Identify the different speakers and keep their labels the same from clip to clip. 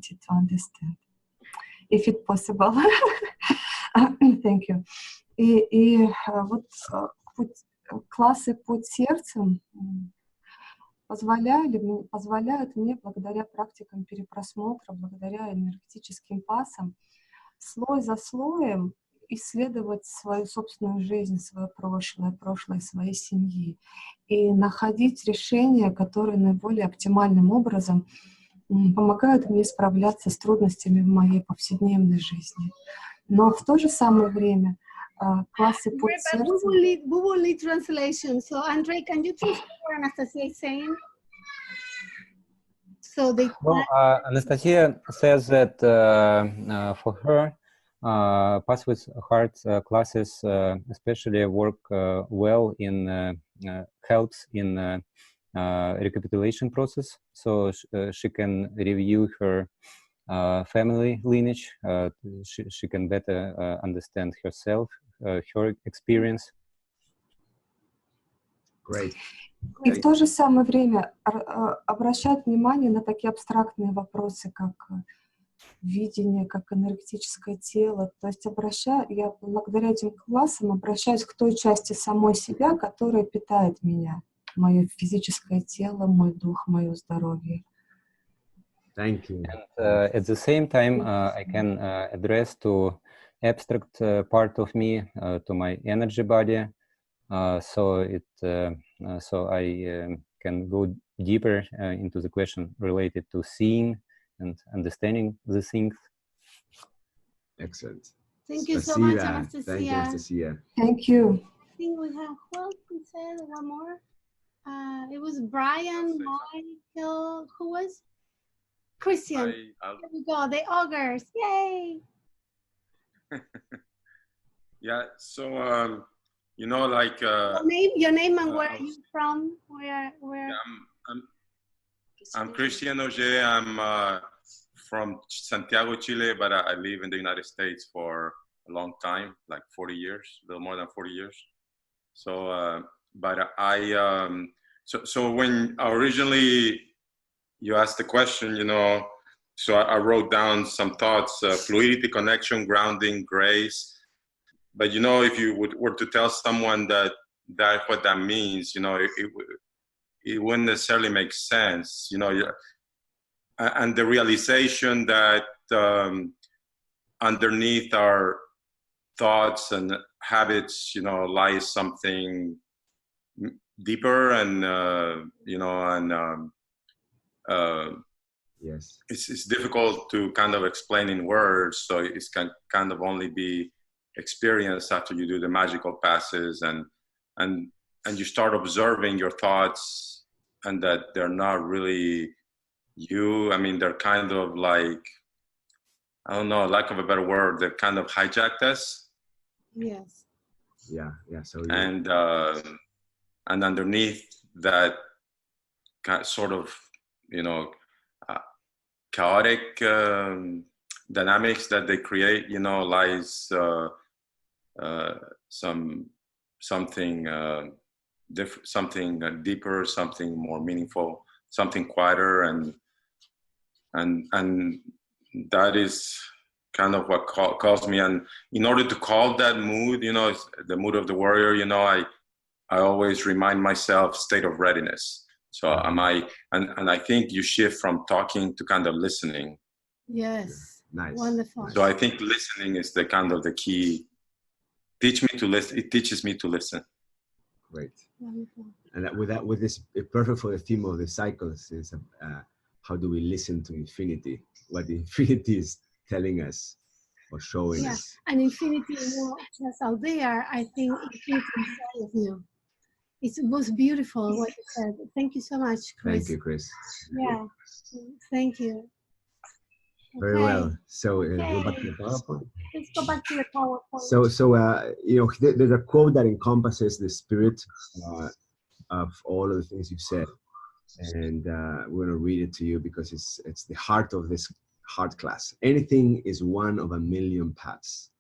Speaker 1: to understand, if it's possible. Thank you. И вот классы под сердцем позволяют мне, благодаря практикам перепросмотра, благодаря энергетическим пасам, слой за слоем исследовать свою собственную жизнь, свое прошлое своей семьи, и находить решения, которые наиболее оптимальным образом помогают мне справляться с трудностями в моей повседневной жизни. Но в то же самое время классы под сердцем...
Speaker 2: We will need translation. So, Andre, can you translate what Anastasia is saying? So they...
Speaker 3: Well, Anastasia says that for her, Pass with Heart classes especially work well in helps in recapitulation process, so she can review her family lineage. She can better understand herself, her experience.
Speaker 4: Great.
Speaker 1: И в то же самое время обращать внимание на такие абстрактные вопросы, как видение, как энергетическое тело. То есть я благодаря этим классам обращаюсь к той части самой себя, которая питает меня, мое физическое тело, мой дух, мое здоровье.
Speaker 4: Thank you.
Speaker 3: And at the same time, I can address to abstract part of me, to my energy body, so I can go deeper into the question related to seeing and understanding the things.
Speaker 4: Excellent.
Speaker 2: Thank you so much, Anastasia.
Speaker 4: Thank you, Anastasia.
Speaker 1: Thank you.
Speaker 2: I think we have, well, we said one more. It was Brian, Michael, who was? Christian. Here we go, the augurs, yay!
Speaker 5: Yeah, so, you know, like...
Speaker 2: your name and where are you from? Where?
Speaker 5: Yeah, I'm Christian Auger. I'm from Santiago, Chile, but I live in the United States for a long time, like 40 years, a little more than 40 years. So, but so when originally you asked the question, you know, so I wrote down some thoughts: fluidity, connection, grounding, grace. But you know, if you were to tell someone that what that means, you know, it wouldn't necessarily make sense, you know. And the realization that underneath our thoughts and habits, you know, lies something deeper, and you know, and
Speaker 4: yes,
Speaker 5: it's difficult to kind of explain in words, so it can kind of only be experienced after you do the magical passes, and you start observing your thoughts, and that they're not really you. I mean, they're kind of like, I don't know, lack of a better word, they've kind of hijacked us.
Speaker 2: Yes.
Speaker 4: Yeah. So
Speaker 5: and underneath that sort of, you know, chaotic dynamics that they create, you know, lies something different, something deeper, something more meaningful, something quieter, and that is kind of what calls me. And in order to call that mood, you know, the mood of the warrior, you know, I always remind myself state of readiness. So and I think you shift from talking to kind of listening.
Speaker 2: Yes.
Speaker 4: Nice.
Speaker 2: Wonderful.
Speaker 5: So I think listening is the kind of the key. Teach me to listen. It teaches me to listen.
Speaker 4: Great.
Speaker 2: Wonderful.
Speaker 4: And with this, perfect for the theme of the cycles is how do we listen to infinity? What the infinity is telling us or showing us.
Speaker 2: And infinity is not just out there. I think infinity inside of you. It was beautiful what you said. Thank you so much, Chris.
Speaker 4: Thank you, Chris.
Speaker 2: Yeah, thank you.
Speaker 4: Very well. So go back to the PowerPoint.
Speaker 2: Let's go back to the PowerPoint.
Speaker 4: So you know, there's a quote that encompasses the spirit of all of the things you've said, and we're going to read it to you because it's the heart of this heart class. Anything is one of a million paths.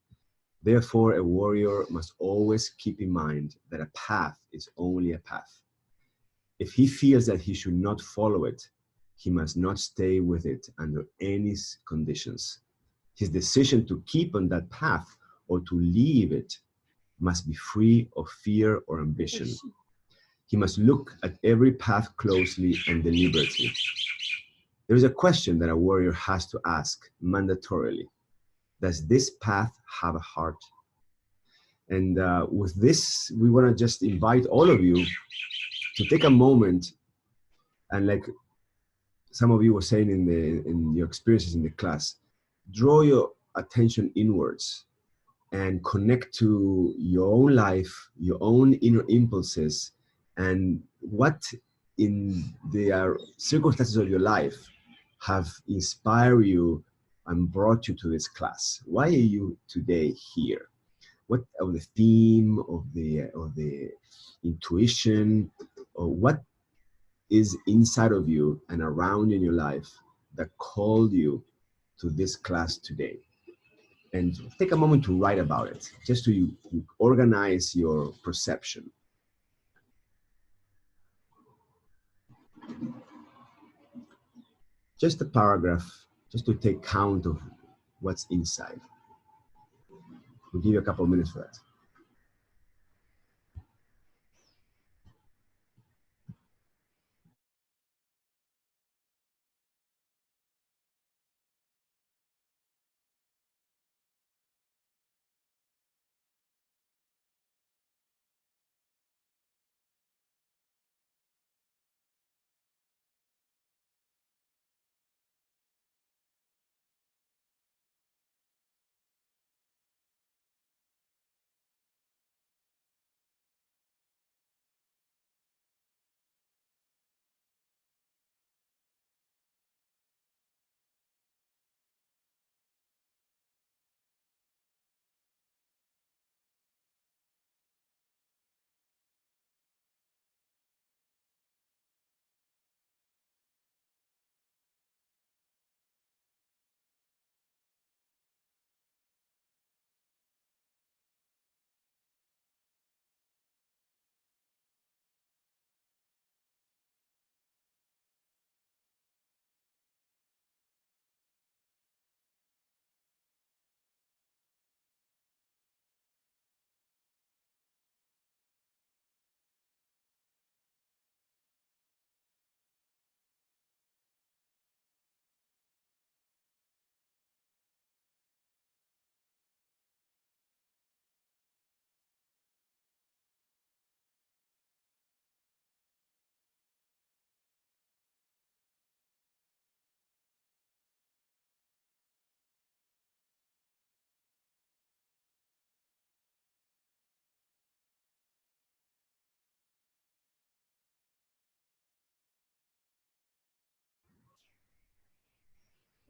Speaker 4: Therefore, a warrior must always keep in mind that a path is only a path. If he feels that he should not follow it, He must not stay with it under any conditions. His decision to keep on that path or to leave it must be free of fear or ambition. He must look at every path closely and deliberately. There is a question that a warrior has to ask mandatorily. Does this path have a heart? And with this, we want to just invite all of you to take a moment, and like some of you were saying in your experiences in the class, draw your attention inwards and connect to your own life, your own inner impulses, and what in the circumstances of your life have inspired you and brought you to this class. Why are you today here? What of the theme of the intuition, or what is inside of you and around in your life that called you to this class today? And take a moment to write about it, just to organize your perception. Just a paragraph, just to take count of what's inside. We'll give you a couple of minutes for that.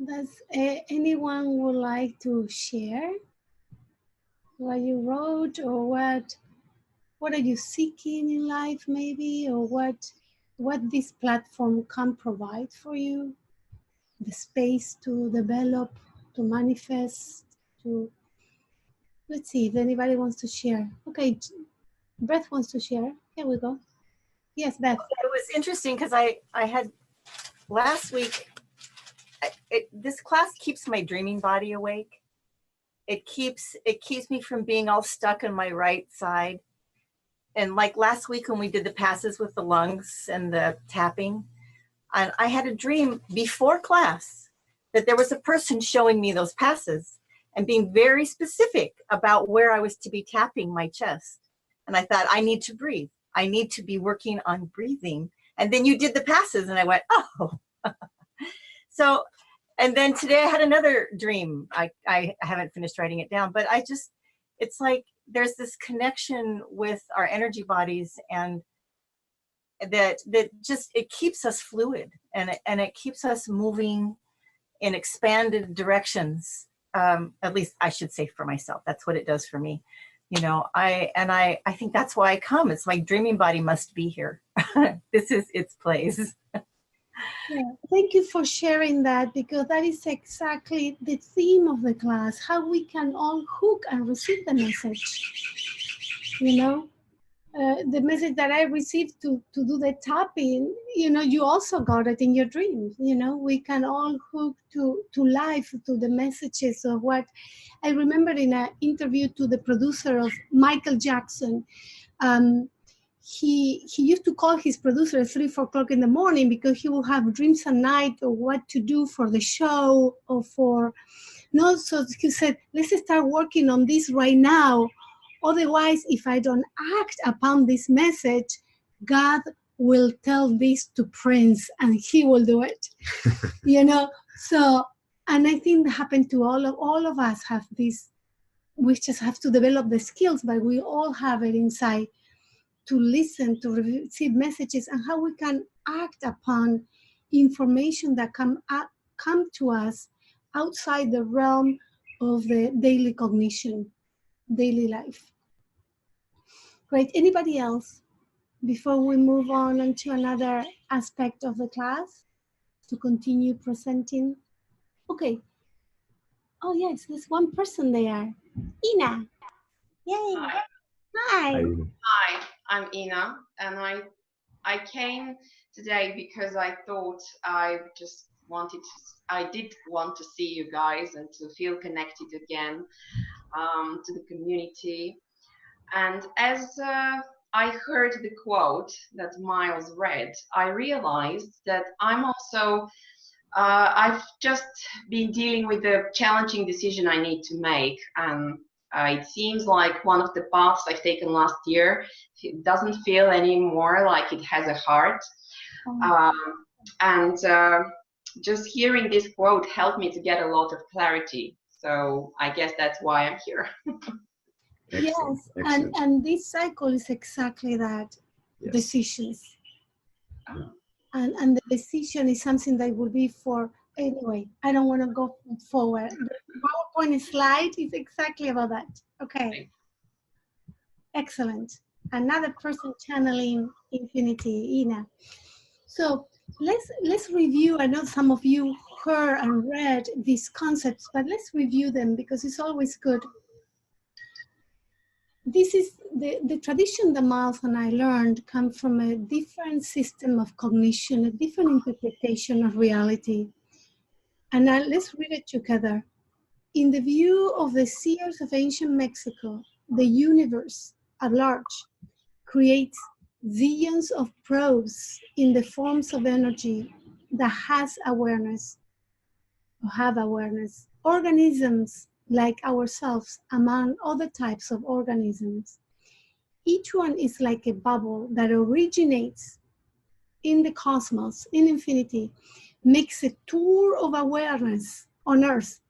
Speaker 2: Does anyone would like to share what you wrote, or what are you seeking in life maybe, or what this platform can provide for you? The space to develop, to manifest, to... Let's see if anybody wants to share. Okay, Beth wants to share. Here we go. Yes, Beth.
Speaker 6: It was interesting because I had last week, this class keeps my dreaming body awake. It keeps me from being all stuck on my right side. And like last week when we did the passes with the lungs and the tapping, and I had a dream before class that there was a person showing me those passes and being very specific about where I was to be tapping my chest. And I thought, I need to breathe. I need to be working on breathing. And then you did the passes and I went, oh. So, and then today I had another dream. I haven't finished writing it down, but it's like there's this connection with our energy bodies, and that just, it keeps us fluid, and it keeps us moving in expanded directions. At least I should say for myself, that's what it does for me. You know, I think that's why I come. It's my dreaming body must be here. This is its place.
Speaker 2: Yeah, thank you for sharing that, because that is exactly the theme of the class, how we can all hook and receive the message, you know? the message that I received to do the tapping, you know, you also got it in your dreams. You know, we can all hook to life, to the messages of what I remember in an interview to the producer of Michael Jackson. He used to call his producer at 3, 4 o'clock in the morning because he will have dreams at night of what to do for the show or for, no, so he said, let's start working on this right now. Otherwise, if I don't act upon this message, God will tell this to Prince and he will do it. You know, so, and I think that happened to all of us have this, we just have to develop the skills, but we all have it inside to listen, to receive messages, and how we can act upon information that come to us outside the realm of the daily cognition, daily life. Great. Anybody else before we move on to another aspect of the class to continue presenting? Okay. Oh yes, there's one person there. Ina. Yay. Hi.
Speaker 7: Hi, I'm Ina, and I came today because I thought I did want to see you guys and to feel connected again to the community. And as I heard the quote that Miles read, I realized that I'm also, I've just been dealing with a challenging decision I need to make. It seems like one of the paths I've taken last year, it doesn't feel anymore like it has a heart. Just hearing this quote helped me to get a lot of clarity. So I guess that's why I'm here.
Speaker 2: Excellent. Yes, and this cycle is exactly that, yes. Decisions. Yeah. And the decision is something that will be for, anyway, I don't want to go forward. The PowerPoint slide is exactly about that. Okay. Excellent. Another person channeling infinity, Ina. So let's review. I know some of you heard and read these concepts, but let's review them because it's always good. This is the tradition that Miles and I learned come from a different system of cognition, a different interpretation of reality. And now let's read it together. In the view of the seers of ancient Mexico, the universe at large creates zillions of probes in the forms of energy that has awareness, or have awareness. Organisms like ourselves, among other types of organisms. Each one is like a bubble that originates in the cosmos, in infinity, makes a tour of awareness on Earth.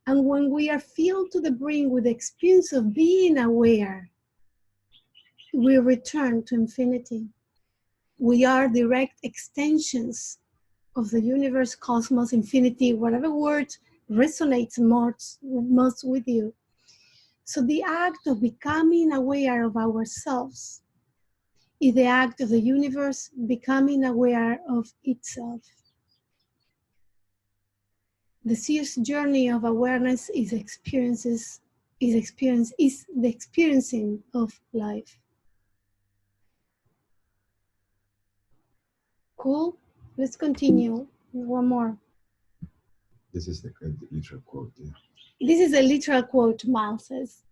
Speaker 2: And when we are filled to the brim with the experience of being aware, we return to infinity. We are direct extensions of the universe, cosmos, infinity, whatever word resonates most with you. So the act of becoming aware of ourselves is the act of the universe becoming aware of itself. The seer's journey of awareness is the experiencing of life. Cool. Let's continue. One more.
Speaker 4: This is the literal quote. Yeah.
Speaker 2: This is a literal quote, Miles says.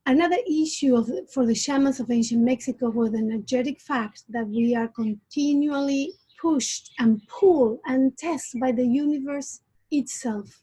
Speaker 2: Another issue for the shamans of ancient Mexico was the energetic fact that we are continually pushed and pulled and tested by the universe itself.